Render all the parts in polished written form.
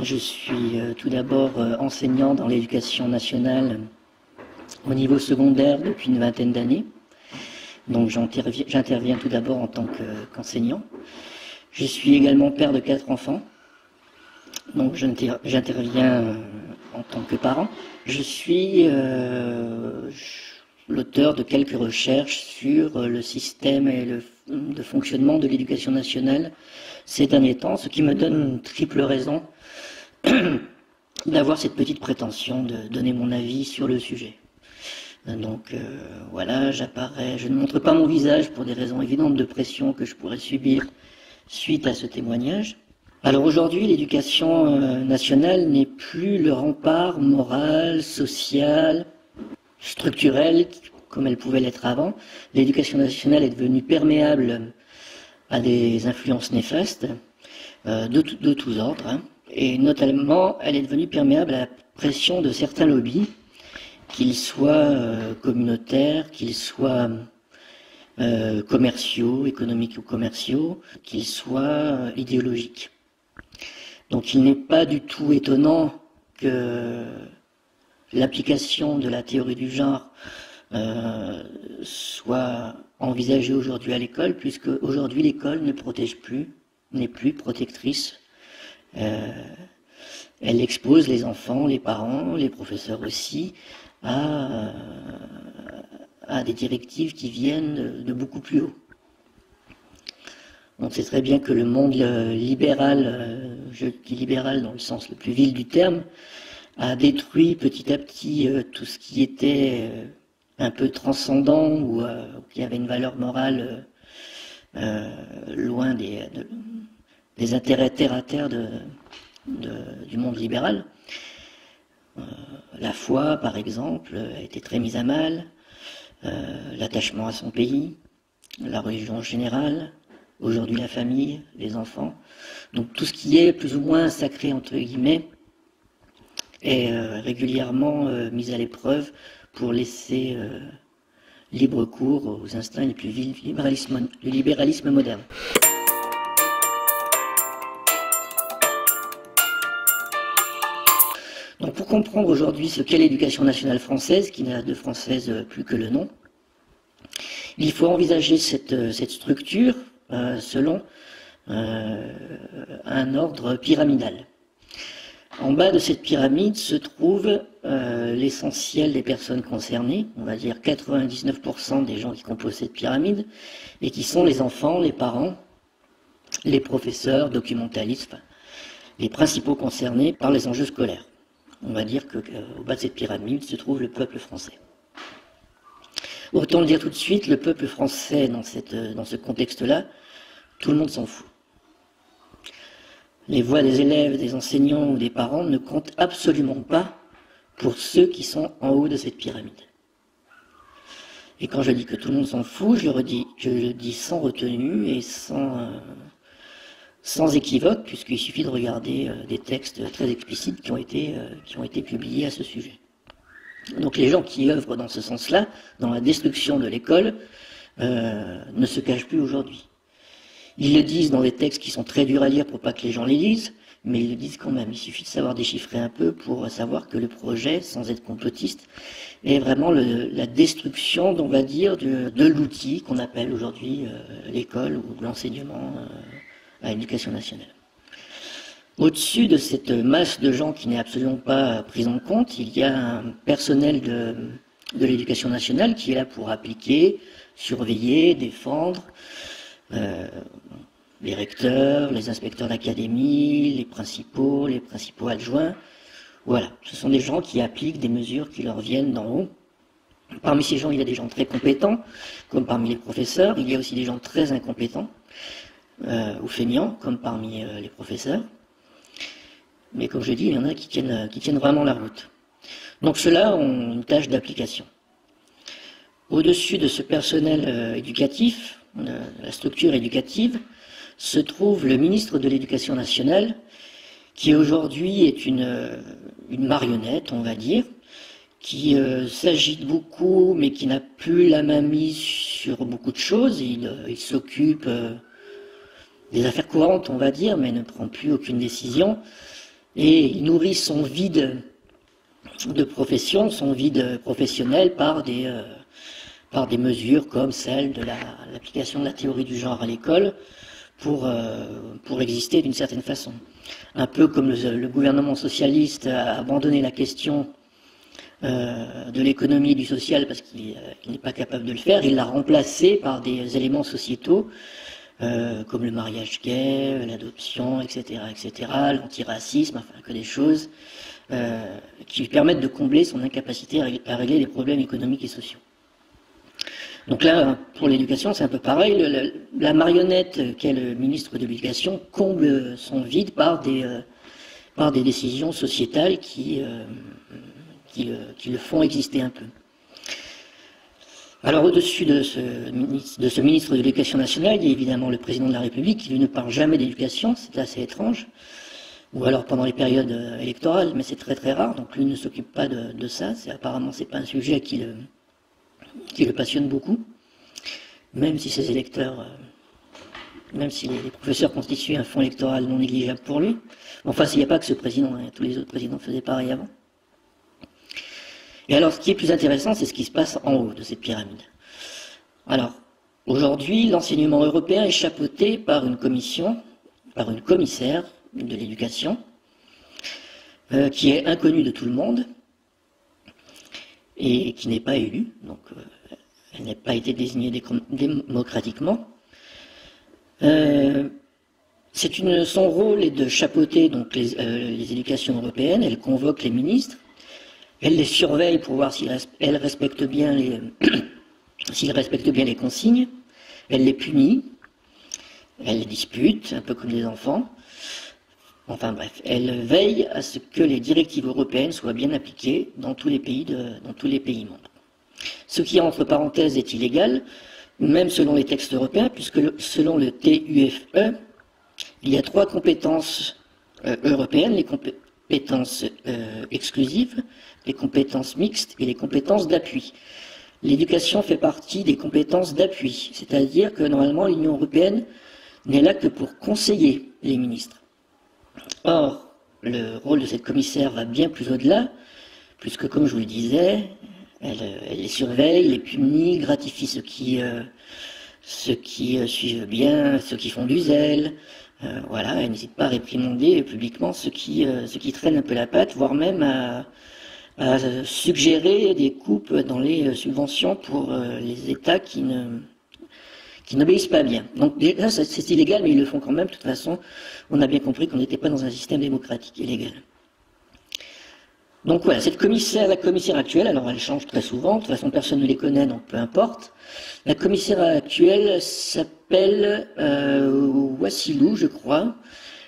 Je suis tout d'abord enseignant dans l'éducation nationale au niveau secondaire depuis une vingtaine d'années. Donc j'interviens tout d'abord en tant qu'enseignant. Je suis également père de 4 enfants. Donc j'interviens en tant que parent. Je suis l'auteur de quelques recherches sur le système et de fonctionnement de l'éducation nationale ces derniers temps, ce qui me donne une triple raison d'avoir cette petite prétention de donner mon avis sur le sujet. Donc voilà, j'apparais, je ne montre pas mon visage pour des raisons évidentes de pression que je pourrais subir suite à ce témoignage. Alors aujourd'hui, l'éducation nationale n'est plus le rempart moral, social, structurel, comme elle pouvait l'être avant. L'éducation nationale est devenue perméable à des influences néfastes de tous ordres, hein. Et notamment, elle est devenue perméable à la pression de certains lobbies, qu'ils soient communautaires, qu'ils soient commerciaux, économiques ou commerciaux, qu'ils soient idéologiques. Donc il n'est pas du tout étonnant que l'application de la théorie du genre soit envisagée aujourd'hui à l'école, puisque aujourd'hui l'école ne protège plus, n'est plus protectrice. Elle expose les enfants, les parents, les professeurs aussi, à des directives qui viennent de beaucoup plus haut. On sait très bien que le monde libéral, je dis libéral dans le sens le plus vil du terme, a détruit petit à petit tout ce qui était un peu transcendant ou qui avait une valeur morale loin des intérêts terre à terre du monde libéral. La foi, par exemple, a été très mise à mal, l'attachement à son pays, la religion en général, aujourd'hui la famille, les enfants. Donc tout ce qui est plus ou moins sacré, entre guillemets, est régulièrement mis à l'épreuve pour laisser libre cours aux instincts les plus vils du libéralisme moderne. Donc pour comprendre aujourd'hui ce qu'est l'éducation nationale française, qui n'a de française plus que le nom, il faut envisager cette structure selon un ordre pyramidal. En bas de cette pyramide se trouve l'essentiel des personnes concernées, on va dire 99% des gens qui composent cette pyramide, et qui sont les enfants, les parents, les professeurs, documentalistes, enfin, les principaux concernés par les enjeux scolaires. On va dire qu'au bas de cette pyramide se trouve le peuple français. Autant le dire tout de suite, le peuple français, dans ce contexte-là, tout le monde s'en fout. Les voix des élèves, des enseignants ou des parents ne comptent absolument pas pour ceux qui sont en haut de cette pyramide. Et quand je dis que tout le monde s'en fout, je le dis sans retenue et sans équivoque, puisqu'il suffit de regarder des textes très explicites qui ont été publiés à ce sujet. Donc les gens qui œuvrent dans ce sens-là, dans la destruction de l'école, ne se cachent plus aujourd'hui. Ils le disent dans des textes qui sont très durs à lire pour pas que les gens les lisent, mais ils le disent quand même. Il suffit de savoir déchiffrer un peu pour savoir que le projet, sans être complotiste, est vraiment la destruction, on va dire, de l'outil qu'on appelle aujourd'hui l'école ou l'enseignement à l'éducation nationale. Au-dessus de cette masse de gens qui n'est absolument pas prise en compte, il y a un personnel de l'éducation nationale qui est là pour appliquer, surveiller, défendre, les recteurs, les inspecteurs d'académie, les principaux adjoints. Voilà, ce sont des gens qui appliquent des mesures qui leur viennent d'en haut. Parmi ces gens, il y a des gens très compétents, comme parmi les professeurs. Il y a aussi des gens très incompétents ou feignants, comme parmi les professeurs. Mais comme je dis, il y en a qui tiennent vraiment la route. Donc ceux-là ont une tâche d'application. Au-dessus de ce personnel éducatif, la structure éducative, se trouve le ministre de l'Éducation nationale, qui aujourd'hui est une marionnette, on va dire, qui s'agite beaucoup, mais qui n'a plus la main mise sur beaucoup de choses. Il s'occupe des affaires courantes, on va dire, mais ne prend plus aucune décision. et il nourrit son vide de profession, son vide professionnel par des mesures comme celle de l'application de la théorie du genre à l'école pour exister d'une certaine façon. Un peu comme le gouvernement socialiste a abandonné la question de l'économie et du social parce qu'il n'est pas capable de le faire, il l'a remplacé par des éléments sociétaux comme le mariage gay, l'adoption, etc., l'antiracisme, enfin que des choses qui lui permettent de combler son incapacité à régler les problèmes économiques et sociaux. Donc là, pour l'éducation, c'est un peu pareil. La marionnette qu'est le ministre de l'Éducation comble son vide par des décisions sociétales qui le font exister un peu. Alors au-dessus de ce ministre de l'Éducation nationale, il y a évidemment le président de la République qui lui ne parle jamais d'éducation, c'est assez étrange, ou alors pendant les périodes électorales, mais c'est très très rare, donc lui ne s'occupe pas de ça, apparemment c'est pas un sujet qui le passionne beaucoup, même si ses électeurs, même si les professeurs constituent un fonds électoral non négligeable pour lui. Enfin, il n'y a pas que ce président, hein, tous les autres présidents faisaient pareil avant. Et alors, ce qui est plus intéressant, c'est ce qui se passe en haut de cette pyramide. Alors, aujourd'hui, l'enseignement européen est chapeauté par une commission, par une commissaire de l'éducation, qui est inconnue de tout le monde, et qui n'est pas élue, donc elle n'a pas été désignée démocratiquement. Son rôle est de chapeauter donc les éducations européennes, elle convoque les ministres, elle les surveille pour voir s'ils respectent bien les consignes, elle les punit, elle les dispute, un peu comme les enfants. Enfin bref, elle veille à ce que les directives européennes soient bien appliquées dans tous les pays membres. Ce qui, entre parenthèses, est illégal, même selon les textes européens, puisque selon le TUFE, il y a 3 compétences européennes, les compétences exclusives, les compétences mixtes et les compétences d'appui. L'éducation fait partie des compétences d'appui, c'est-à-dire que normalement l'Union européenne n'est là que pour conseiller les ministres. Or, le rôle de cette commissaire va bien plus au-delà, puisque comme je vous le disais, elle les surveille, les punit, gratifie ceux qui suivent bien, ceux qui font du zèle. Voilà, elle n'hésite pas à réprimander publiquement ceux qui traînent un peu la patte, voire même à suggérer des coupes dans les subventions pour les États qui n'obéissent pas bien. Donc déjà, c'est illégal, mais ils le font quand même. De toute façon, on a bien compris qu'on n'était pas dans un système démocratique et légal. Donc voilà, la commissaire actuelle, alors elle change très souvent, de toute façon personne ne les connaît, donc peu importe. La commissaire actuelle s'appelle Wassilou, je crois.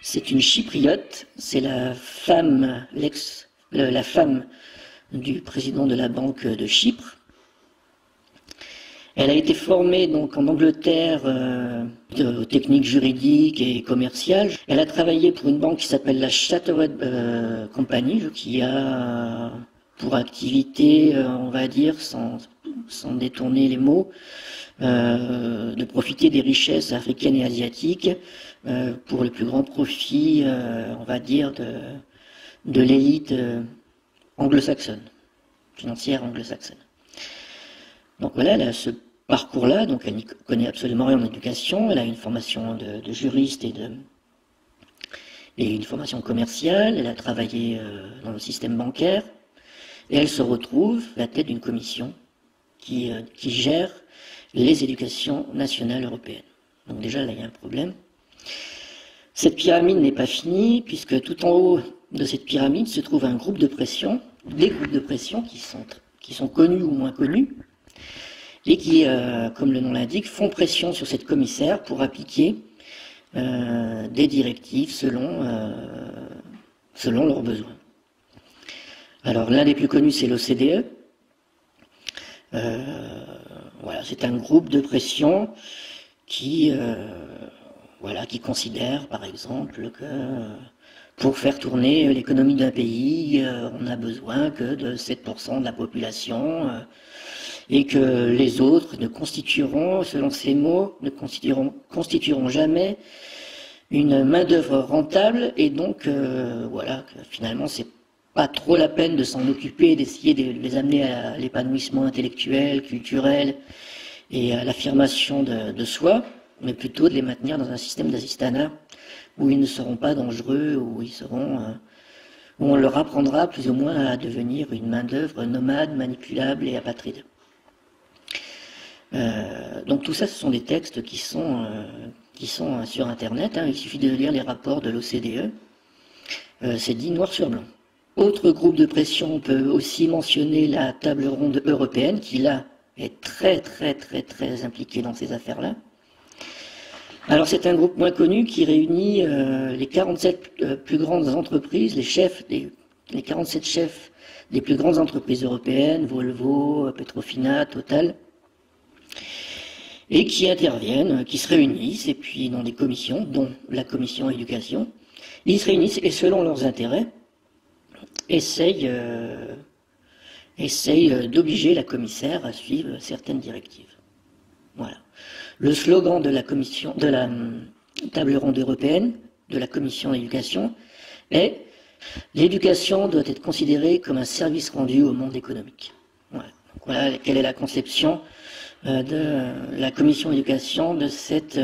C'est une chypriote, c'est la femme du président de la Banque de Chypre. Elle a été formée donc en Angleterre aux techniques juridiques et commerciales. Elle a travaillé pour une banque qui s'appelle la Chartered Company, qui a pour activité, on va dire, sans détourner les mots, de profiter des richesses africaines et asiatiques pour le plus grand profit, on va dire, de l'élite anglo-saxonne, financière anglo-saxonne. Donc voilà, elle a ce parcours-là, donc elle n'y connaît absolument rien en éducation, elle a une formation de juriste et une formation commerciale, elle a travaillé dans le système bancaire, et elle se retrouve à la tête d'une commission qui gère les éducations nationales européennes. Donc déjà, là, il y a un problème. Cette pyramide n'est pas finie, puisque tout en haut de cette pyramide se trouve un groupe de pression, des groupes de pression qui sont connus ou moins connus, et qui, comme le nom l'indique, font pression sur cette commissaire pour appliquer des directives selon leurs besoins. Alors l'un des plus connus, c'est l'OCDE. Voilà, c'est un groupe de pression qui considère, par exemple, que pour faire tourner l'économie d'un pays, on n'a besoin que de 7% de la population, et que les autres ne constitueront, selon ces mots, ne constitueront jamais une main-d'œuvre rentable, et donc voilà, finalement c'est pas trop la peine de s'en occuper, d'essayer de les amener à l'épanouissement intellectuel, culturel et à l'affirmation de soi, mais plutôt de les maintenir dans un système d'assistanat où ils ne seront pas dangereux, où on leur apprendra plus ou moins à devenir une main-d'œuvre nomade, manipulable et apatride. Donc tout ça, ce sont des textes qui sont sur Internet, hein. Il suffit de lire les rapports de l'OCDE. C'est dit noir sur blanc. Autre groupe de pression, on peut aussi mentionner la table ronde européenne, qui là est très impliquée dans ces affaires-là. Alors c'est un groupe moins connu qui réunit les 47 plus grandes entreprises, les 47 chefs des plus grandes entreprises européennes, Volvo, Petrofina, Total, et qui interviennent, qui se réunissent, et puis dans des commissions, dont la commission éducation, ils se réunissent et selon leurs intérêts, essayent d'obliger la commissaire à suivre certaines directives. Voilà. Le slogan de la commission, de la table ronde européenne, de la commission éducation, est « L'éducation doit être considérée comme un service rendu au monde économique ». Voilà. Donc voilà quelle est la conception de la commission éducation de cette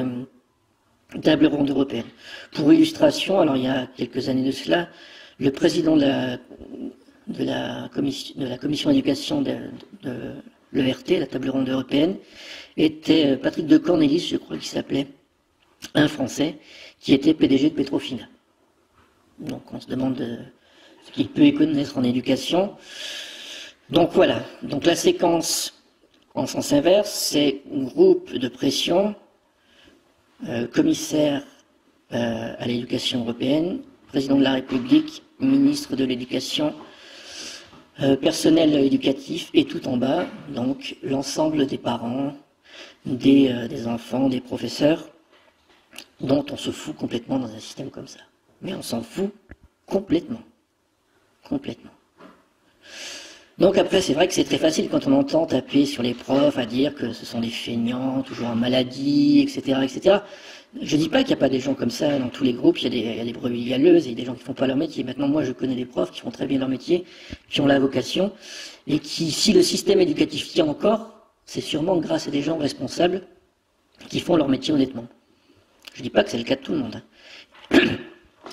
table ronde européenne. Pour illustration, alors il y a quelques années de cela, le président de la commission éducation de l'ERT, la table ronde européenne, était Patrick de Cornelis, je crois qu'il s'appelait, un Français, qui était PDG de Petrofina. Donc on se demande ce qu'il peut y connaître en éducation. Donc voilà, donc la séquence en sens inverse, c'est groupe de pression, commissaire à l'éducation européenne, président de la République, ministre de l'éducation, personnel éducatif, et tout en bas, donc l'ensemble des parents, des enfants, des professeurs, dont on se fout complètement dans un système comme ça. Mais on s'en fout complètement. Complètement. Donc après, c'est vrai que c'est très facile quand on entend taper sur les profs à dire que ce sont des feignants, toujours en maladie, etc., etc. Je dis pas qu'il n'y a pas des gens comme ça dans tous les groupes, il y a des brebis galeuses, il y a des gens qui font pas leur métier. Maintenant, moi, je connais des profs qui font très bien leur métier, qui ont la vocation, et qui, si le système éducatif tient encore, c'est sûrement grâce à des gens responsables qui font leur métier honnêtement. Je dis pas que c'est le cas de tout le monde. Hein.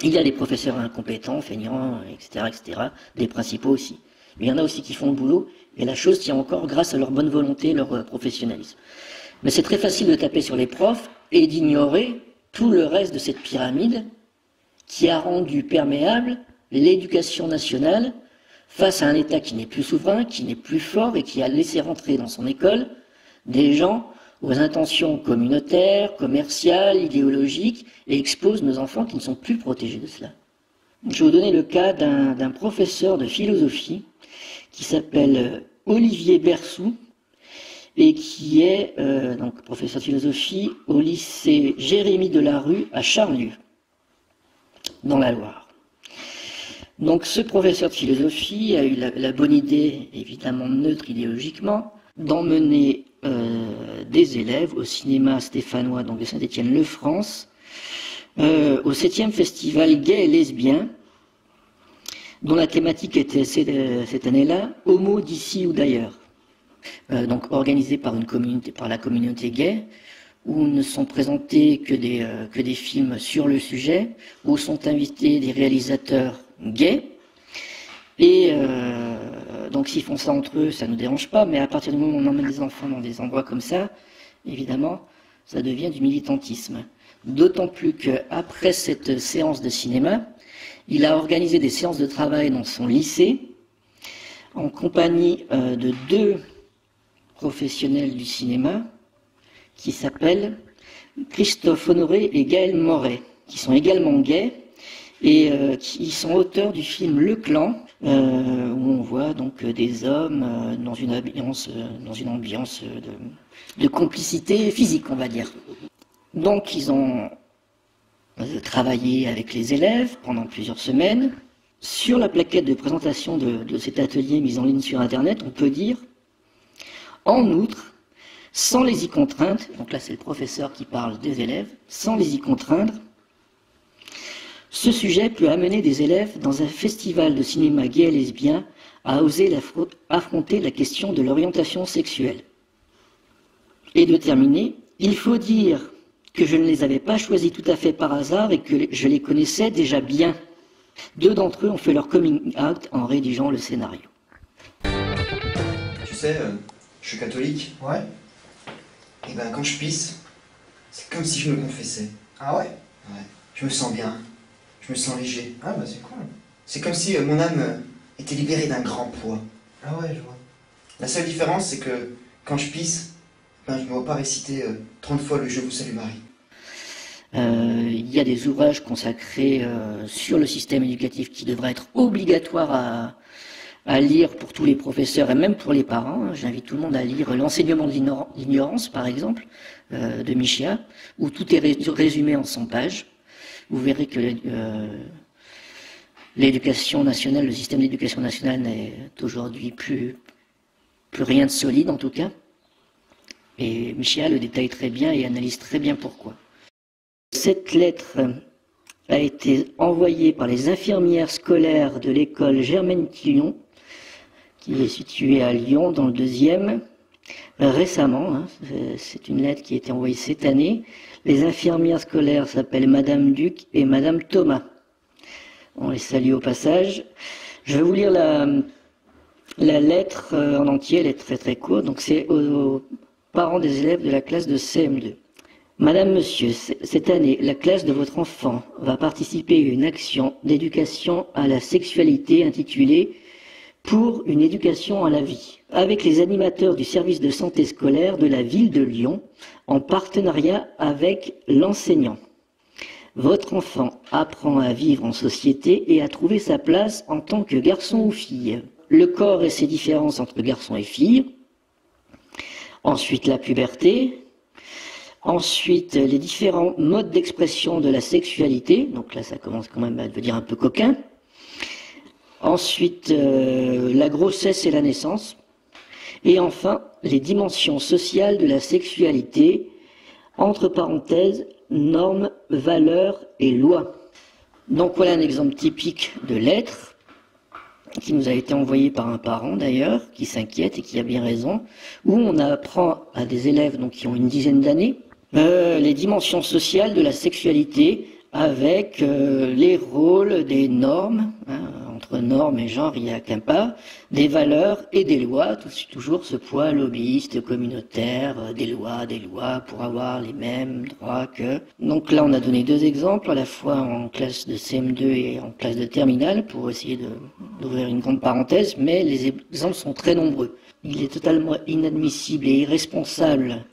Il y a des professeurs incompétents, feignants, etc., etc., des principaux aussi. Mais il y en a aussi qui font le boulot, et la chose tient encore grâce à leur bonne volonté, leur professionnalisme. Mais c'est très facile de taper sur les profs et d'ignorer tout le reste de cette pyramide qui a rendu perméable l'éducation nationale face à un État qui n'est plus souverain, qui n'est plus fort et qui a laissé rentrer dans son école des gens aux intentions communautaires, commerciales, idéologiques, et expose nos enfants qui ne sont plus protégés de cela. Je vais vous donner le cas d'un professeur de philosophie qui s'appelle Olivier Bersou et qui est donc professeur de philosophie au lycée Jérémie Delarue à Charlieu, dans la Loire. Donc ce professeur de philosophie a eu la bonne idée, évidemment neutre idéologiquement, d'emmener des élèves au cinéma stéphanois, donc de Saint-Étienne-le-France, au 7e festival gay et lesbien, dont la thématique était cette année-là « Homo d'ici ou d'ailleurs », donc organisé par la communauté gay, où ne sont présentés que des films sur le sujet, où sont invités des réalisateurs gays, et donc s'ils font ça entre eux, ça ne nous dérange pas, mais à partir du moment où on emmène des enfants dans des endroits comme ça, évidemment, ça devient du militantisme. D'autant plus qu'après cette séance de cinéma, il a organisé des séances de travail dans son lycée, en compagnie de 2 professionnels du cinéma, qui s'appellent Christophe Honoré et Gaël Moret, qui sont également gays, et qui sont auteurs du film Le Clan, où on voit donc des hommes dans une ambiance de complicité physique, on va dire. Donc ils ont travaillé avec les élèves pendant plusieurs semaines. Sur la plaquette de présentation de cet atelier mis en ligne sur Internet, on peut dire « En outre, sans les y contraindre », donc là c'est le professeur qui parle des élèves, « sans les y contraindre, Ce sujet peut amener des élèves dans un festival de cinéma gay et lesbien à oser affronter la question de l'orientation sexuelle. Et de terminer, il faut dire que je ne les avais pas choisis tout à fait par hasard et que je les connaissais déjà bien. 2 d'entre eux ont fait leur coming out en rédigeant le scénario. Tu sais, je suis catholique. Ouais. Et ben quand je pisse, c'est comme si je me confessais. Ah ouais? Ouais. Je me sens bien. Je me sens léger. Ah bah c'est cool. C'est comme si mon âme était libérée d'un grand poids. Ah ouais, je vois. La seule différence, c'est que quand je pisse, ben, je ne me vois pas réciter 30 fois le Je vous salue Marie. Il y a des ouvrages consacrés sur le système éducatif qui devraient être obligatoires à lire pour tous les professeurs et même pour les parents. J'invite tout le monde à lire L'enseignement de l'ignorance, par exemple, de Michéa, où tout est résumé en 100 pages. Vous verrez que l'éducation nationale, le système d'éducation nationale n'est aujourd'hui plus rien de solide en tout cas. Et Michéa le détaille très bien et analyse très bien pourquoi. Cette lettre a été envoyée par les infirmières scolaires de l'école Germaine Tillon, qui est située à Lyon, dans le 2e, récemment. Hein, c'est une lettre qui a été envoyée cette année. Les infirmières scolaires s'appellent Madame Duc et Madame Thomas. On les salue au passage. Je vais vous lire la lettre en entier, elle est très très courte. Donc c'est aux parents des élèves de la classe de CM2. Madame, Monsieur, cette année, la classe de votre enfant va participer à une action d'éducation à la sexualité intitulée « Pour une éducation à la vie » avec les animateurs du service de santé scolaire de la ville de Lyon en partenariat avec l'enseignant. Votre enfant apprend à vivre en société et à trouver sa place en tant que garçon ou fille. Le corps et ses différences entre garçons et filles. Ensuite, la puberté. Ensuite, les différents modes d'expression de la sexualité. Donc là, ça commence quand même à devenir un peu coquin. Ensuite, la grossesse et la naissance. Et enfin, les dimensions sociales de la sexualité, entre parenthèses, normes, valeurs et lois. Donc voilà un exemple typique de lettre qui nous a été envoyé par un parent d'ailleurs, qui s'inquiète et qui a bien raison, où on apprend à des élèves donc, qui ont une dizaine d'années les dimensions sociales de la sexualité avec les rôles des normes, hein, entre normes et genre il n'y a qu'un pas, des valeurs et des lois, toujours ce poids lobbyiste, communautaire, des lois pour avoir les mêmes droits que... Donc là on a donné 2 exemples, à la fois en classe de CM2 et en classe de terminale, pour essayer d'ouvrir une grande parenthèse, mais les exemples sont très nombreux. Il est totalement inadmissible et irresponsable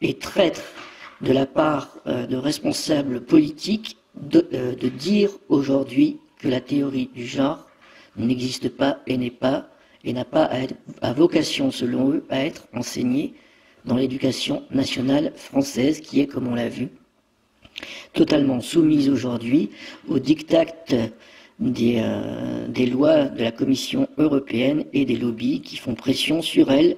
et traître de la part de responsables politiques de dire aujourd'hui que la théorie du genre n'existe pas et n'a pas à vocation, selon eux, à être enseignée dans l'éducation nationale française, qui est, comme on l'a vu, totalement soumise aujourd'hui aux diktats des lois de la Commission européenne et des lobbies qui font pression sur elle,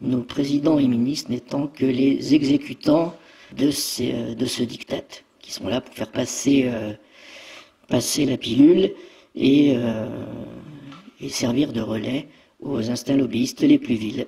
nos présidents et ministres n'étant que les exécutants de ce diktat, qui sont là pour faire passer la pilule et servir de relais aux instincts lobbyistes les plus vils.